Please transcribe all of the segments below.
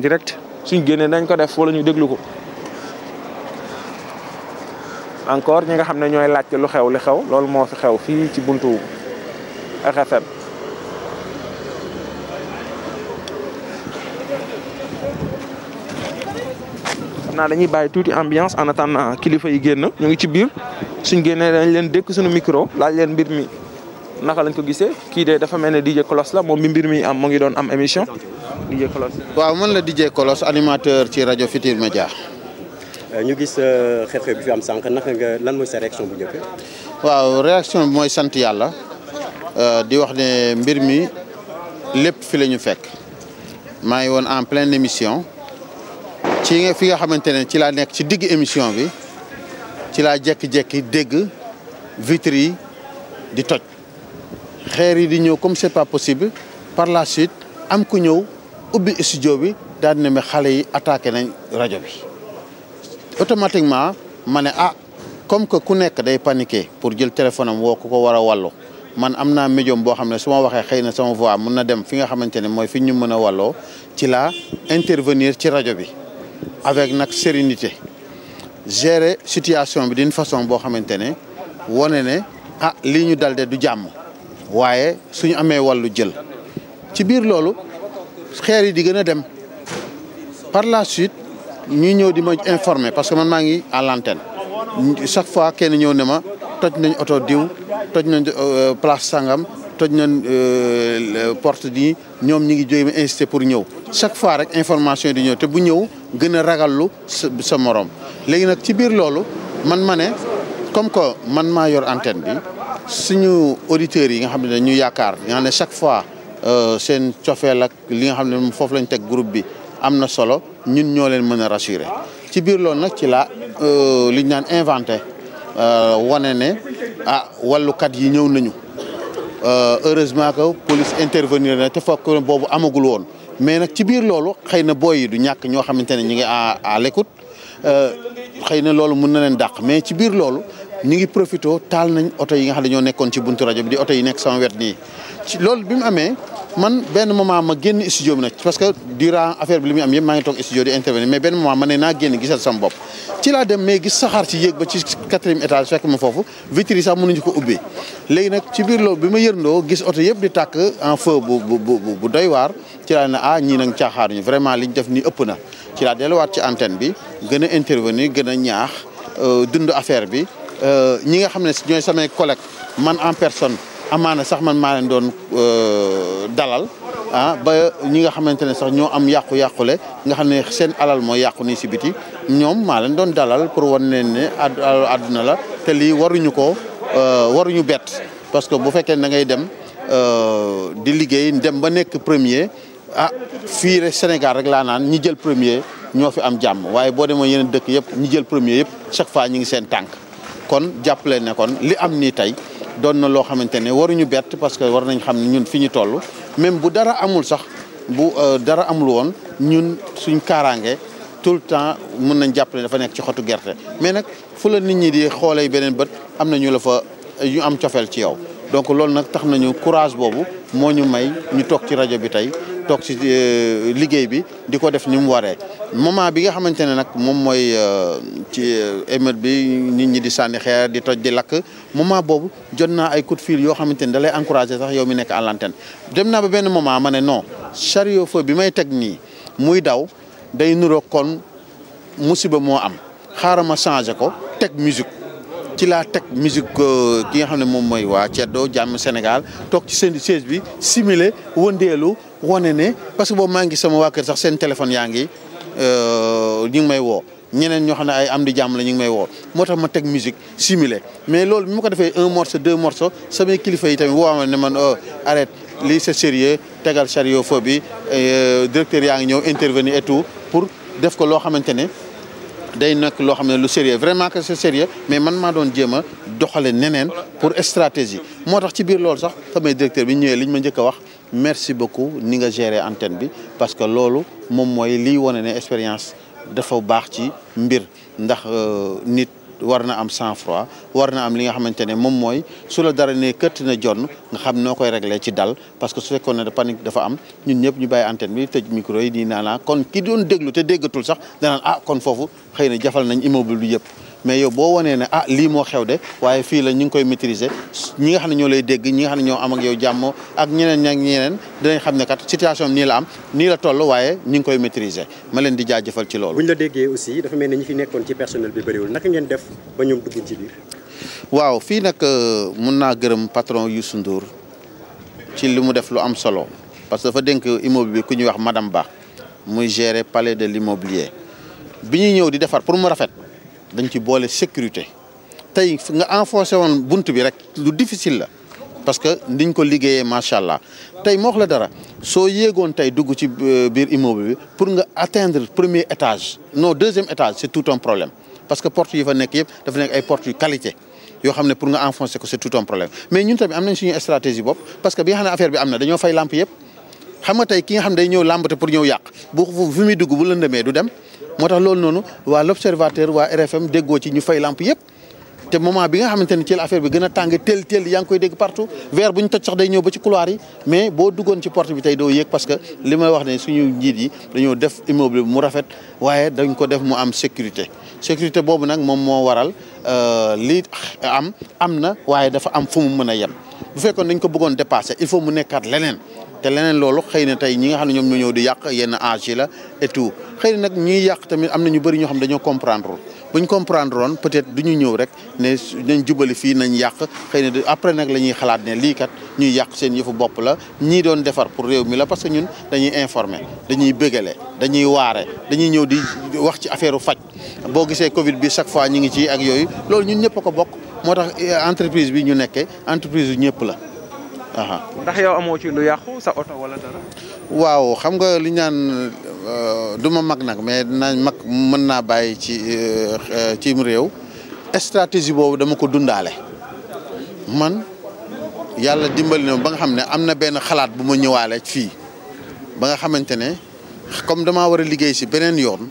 direct suñ génnee dañ ko def wala ñu déglu ko encore ñi nga xam ne ñooy laajte lu xew li xew loolu moo fi xew fii ci buntu RFM xam naa dañuy bàyyi tuuti ambiance en attendant kilifa yi génn ñu ngi ci biir suñ génnee dañ leen dékk suñu micro laaj leen mbir mi naka lañ ko gisee kii de dafa mel ne DJ Kolos la moom bi mbir mi am mu ngi doon am émission DJ Kolos. waaw man la DJ Kolos animateur ci rajo Futurs Médias. ñu gis xew-xew bi fi am sànq naka nga lan mooy sa réaction bu njëkk. waaw réaction bi mooy sant yàlla di wax ne mbir mi lépp fi la ñu fekk maa ngi woon en pleine émission ci fi nga xamante ne ci laa nekk ci digg émission bi ci laa jékki-jékki dégg vitres yi di toj xeer yi di ñëw comme c'est pas possible par la suite am ku ñëw ubbi studio bi daal ne ma xale yi attaqué nañ rajo bi. automatiquement ma ne comme que ku nekk day paniquer pour jël téléphone am woo ku ko war a wàllu man am naa médium boo xam ne su ma waxee xëy na sama voix mun na dem fi nga xamante ne mooy fi ñu mën a wàlloo ci laa intervenir ci rajo bi avec nag sérénité gérer situation bi d'une façon boo xamante ne wane ne lii ñu dal de du jàmm waaye suñu amee wàllu jël ci biir loolu xeer yi di gën a dem par la suite ñuy ñëw di ma informer parce que man maa ngi à l'antenne chaque fois kenn ñëw ne ma toj nañ oto diw toj nañ place sangam toj nañ porte di ñoom ñi ngi jóge ma incité pour ñëw chaque fois rek information di ñëw te bu ñëw gën a ragallu sa morom léegi nag ci biir loolu man ma ne comme que man maa yor antenne bi suñu auditeurs yi nga xam ne ñu yaakaar nga xam ne chaque fois seen cofeel ak li nga xam ne foofu lañ teg groupe bi am na solo ñun ñoo leen mën a rassurer ci biir loolu nag ci la li ñu naan inventé wane ne wàllukat yi ñëw nañu heureusement que police intervenir na te fokk boobu amagul woon mais nag ci biir loolu xëy na booy yi du ñàkk ñoo xamante ne ñu ngi à l'écoute xëy na loolu mën na leen dàq mais ci biir loolu ñu ngi profité taal nañ oto yi nga xam ne ñoo nekkoon ci buntu rajo bi di oto yi nekk sama wet nii ci loolu bi mu amee man benn moment ma génn studio bi nag parce que durant affaire bi li muy am yëpp maa ngi toog studio di intervenir mais benn moment ma ne naa génn gisal sama bopp ci laa dem mais gis saxaar ci yéeg ba ci 4e étage fekk ma foofu vitres yi sax mënuñu ko ubbee léegi nag ci biir loolu bi ma yërndoo gis oto yëpp di tàkk en feu bu doy waar ci laa ne ñii nag caaxaaruñu vraiment liñ def nii ëpp na ci laa delluwaat ci antenne bi gën a intervenir gën a ñaax dund affaire bi ñi nga xam ne ñooy samay collègues man en personne amaana sax man maa leen doon dalal ba ñi nga xamante ne sax ñoo am yàqu-yàqule nga xam ne seen alal mooy yàqu nii si biti ñoom maa leen doon dalal pour wan leen ne àdduna la te lii waruñu bett parce que bu fekkee da ngay dem di liggéey dem ba nekk premier fii rek Sénégal rek laa naan ñi jël premier ñoo fi am jàmm waaye boo demoo yeneen dëkk yëpp ñi jël premier yëpp chaque fois ñi ngi seen tànk kon jàppale ne kon li am nii tey doon na loo xamante ne waruñu bett parce que war nañ xam ne ñun fi ñu toll même bu dara amul sax bu dara amul woon ñun suñ kaaraange tout le temps mën nañ jàppale dafa nekk ci xotu gerte mais nag fu la nit ñi di xoolee beneen bët am na ñu la fa ñu am cofeel ci yow donc loolu nag tax nañu courage boobu moo ñu may ñu toog ci rajo bi tey toog ci liggéey bi di ko def ni mu waree moment bi nga xamante ne nag moom mooy ci émeute bi nit ñi di sànni xeer di toj di lakk moment boobu jot naa ay coup de fil yoo xamante ne da lay encouragé sax yow mi nekk à l'antenne dem naa ba benn moment ma ne non chariot-feu bi may teg nii muy daw day nuroo kon musiba moo am xaaral ma changé ko teg musique ci laa teg musique ki nga xam ne moom mooy waa Ceddo Jàmm Sénégal toog ci seen siège bi simulé wëndeelu wane ne parce que boobu maa ngi sama waa kër sax seen téléphone yaa ngi ñu ngi may woo ñeneen ñoo xam ne ay am di jàmm la ñu ngi may woo moo tax ma teg musique simulé mais loolu bi ma ko defee 1 morceau 2 morceaux samay kilifa yi tamit woo ma ne man arrête lii c'est sérieux tegal chariot-feu bi directeur yaa ngi ñëw intervenir et tout pour def ko loo xamante ne day nekk loo xam ne lu sérieux vraiment que c'est sérieux mais man maa doon jéem a doxale neneen pour stratégie moo tax ci biir loolu sax samay directeur bi ñëwee li ñu ma njëkk a wax merci beaucoup ni nga gérer antenne bi parce que loolu moom mooy liy wane ne expérience dafa baax ci mbir ndax nit war na am sang-froid war na am li nga xamante ne moom mooy su la dara ne këtt na jonn nga xam noo koy réglé ci dal parce que su fekkoon ne panique dafa am ñun ñëpp ñu bàyyi antenne bi tëj micro yi nii naanaa kon ki doon déglu te déggatul sax danaan kon foofu xëy na jafal nañ immeuble bi yëpp mais yow boo wanee ne lii moo xew de waaye fii la ñu ngi koy maîtriser ñi nga xam ne ñoo lay dégg ñi nga xam ne ñoo am ak yow jàmm ak ñeneen dinañ xam ne kat situation nii la am nii la toll waaye ñu ngi koy maîtriser ma leen di jaajëfal ci loolu. bu ñu la déggee aussi dafa mel ni ñi fi nekkoon ci personnel bi bëriwul naka ngeen def ba ñoom dugg ci biir. waaw fii nag mun naa gërëm patron Youssou Ndour ci li mu def lu am solo parce que dafa dénk immeuble bi ku ñuy wax madame Ba muy gérer palais de l'immobilier bi ñuy ñëw di defar pour mu rafet. dañ ci boole sécurité tey nga enfoncé woon bunt bi rek lu difficile la parce que ndiñ ko liggéeyee macha allah tey moo wax la dara soo yéegoon tey dugg ci biir immeuble bi pour nga atteindre premier étage non deuxième étage c'est tout un problème parce que porte yi fa nekk yëpp dafa nekk ay portes yu qualité yoo xam ne pour nga enfoncer ko c'est tout un problème mais ñun tamit am nañ suñu stratégie bopp parce que bi nga xam ne affaire bi am na dañoo fay lamp yëpp xam nga tey ki nga xam ne day ñëw làmbate pour ñëw yàq bu fi muy dugg bu lëndëmee du dem moo tax loolu noonu waa l'observateur waa RFM déggoo ci ñu fay lamp yëpp te moment bi nga xamante ne ci la affaire bi gën a tàng teel yaa ngi koy dégg partout verre bu ñu toj sax day ñëw ba ci couloir yi mais boo duggoon ci porte bi tey doo yéeg parce que li may wax ne suñu njiit yi dañoo def immeuble bi mu rafet waaye dañ ko def mu am sécurité boobu nag moom moo waral lii am na waaye dafa am fu mu mën a yem bu fekkoon dañ ko bëggoon dépasser il faut mu nekkaat leneen te leneen loolu xëy na tey ñi nga xam ne ñoom ñoo ñëw di yàq yenn âge yi la et tout xëy na nag ñuy yàq tamit am na ñu bëri ñoo xam dañoo comprendre bu ñu comprendre woon peut-être du ñu ñëw rek ne nañ jubali fii nañ yàq xëy na après nag la ñuy xalaat ne lii kat ñuy yàq seen yëfu bopp la ñii doon defar pour réew mi la parce que ñun dañuy informer dañuy bégale dañuy waare dañuy ñëw di wax ci affaire faj boo gisee Covid bi chaque fois ñu ngi ci ak yooyu loolu ñun ñëpp a ko bokk moo tax entreprise bi ñu nekkee entreprise yu ñëpp la. ndax yow amoo ci lu yàqu sa oto wala dara. waaw xam nga li ñu naan du ma mag nag mais dinañ mag mën naa bàyyi ci réew stratégie boobu dama ko dundaale man yàlla dimbali na ba nga xam ne am na benn xalaat bu ma ñëwaale fii ba nga xamante ne comme damaa war a liggéey si beneen yoon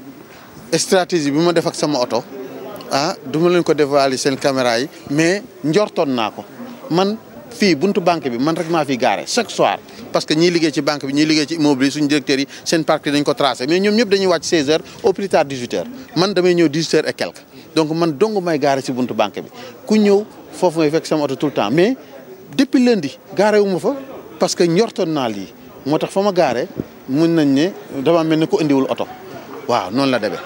stratégie bi ma def ak sama oto du ma leen ko dévoiler seen caméra yi mais njortoon naa ko man. fii buntu banque bi man rek maa fi gaare chaque soir parce que ñiy liggéey ci banque bi ñiy liggéey ci immeuble yi suñu directeurs yi seen parc dañ ko tracé mais ñoom ñëpp dañuy wàcc 16h au plus tard 18h man damay ñëw 18h et quelque donc man dong may gaare ci buntu banque bi ku ñëw foofu ngay fekk sama oto tout le temps mais depuis lundi gaare wu ma fa parce que njortoon naa lii moo tax fa ma gaare mun nañ ne dama mel ni ko indiwul oto waaw noonu la demee.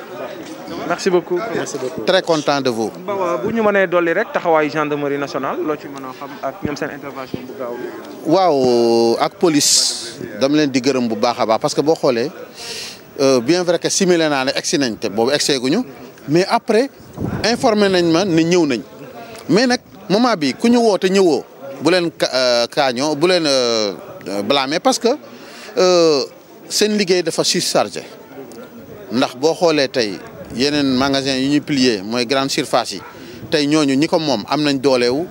merci beaucoup. très content de vous. bu ñu mënee dolli rek taxawaayu gendarmerie nationale loo ci mën a xam ak ñoom seen intervention bu gaaw bi. waaw ak police dama leen di gërëm bu baax a baax parce que boo xoolee bien vrai que similé naa ne egsi nañ te boobu egsee guñu mais après informé nañ ma ne ñëw nañ mais nag moment bi ku ñu woo te ñëwoo bu leen kaañoo bu leen blâmer parce que seen liggéey dafa surchargé ndax boo xoolee tey. yeneen magasin yi ñuy plier mooy grande surface yi tey ñooñu ñi ko moom am nañ dooleewu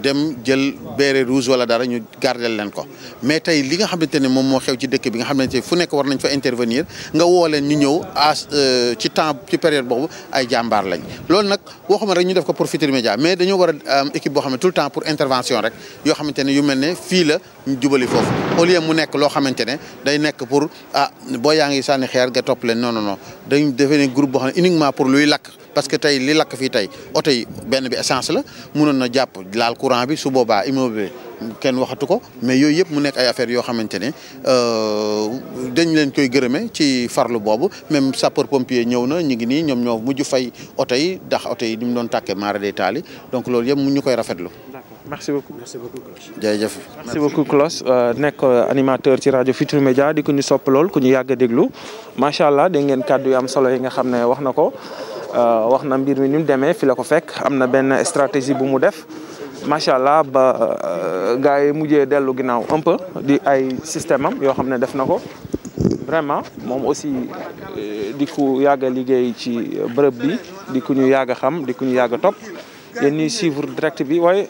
dem jël béret rouge wala dara ñu gardel leen ko mais tey li nga xamante ne moom moo xew ci dëkk bi nga xamante ne fu nekk war nañ fa intervenir nga woo leen ñu ñëw ci temps ci période boobu ay jàmbaar lañ loolu nag waxuma rek ñu def ko pour Futurs Médias mais dañoo war a am équipe boo xam ne tout le temps pour intervention rek yoo xamante ne yu mel ne fii la ñu jubali foofu au lieu mu nekk loo xamante ne day nekk pour boo yaa ngi sànni xeer nga topp leen non non non dañ defee ne groupe boo xam ne uniquement pour luy lakk parce que tey li lakk fii tey oto yi benn bi essence la mënoon na jàpp laal courant bi su boobaa immeuble kenn waxatu ko mais yooyu yëpp mu nekk ay affaires yoo xamante ne dañ leen koy gërëme ci farlu boobu même sapeur pompier ñëw na ñu ngi nii ñoom ñoo mujj fay oto yi ndax oto yi ni mu doon tàkkee maara day taali donc loolu yëpp mu ñu koy rafetlu. merci beaucoup. jërëjëf. merci beaucoup Closs nekk animateur ci rajo Futurs Médias di ko ñu sopp lool ku ñu yàgg a déglu macha allah dégg ngeen kàddu yu am solo yi nga xam ne wax na ko wax na mbir mi ni mu demee fi la ko fekk am na benn stratégie bu mu def macha allah ba gars yi mujjee dellu ginnaaw un peu di ay système am yoo xam ne def na ko vraiment moom aussi di ku yàgg a liggéey ci bërëb bi di ku ñu yàgg a xam di ku ñu yàgg a topp yéen ñuy suivre direct bi waaye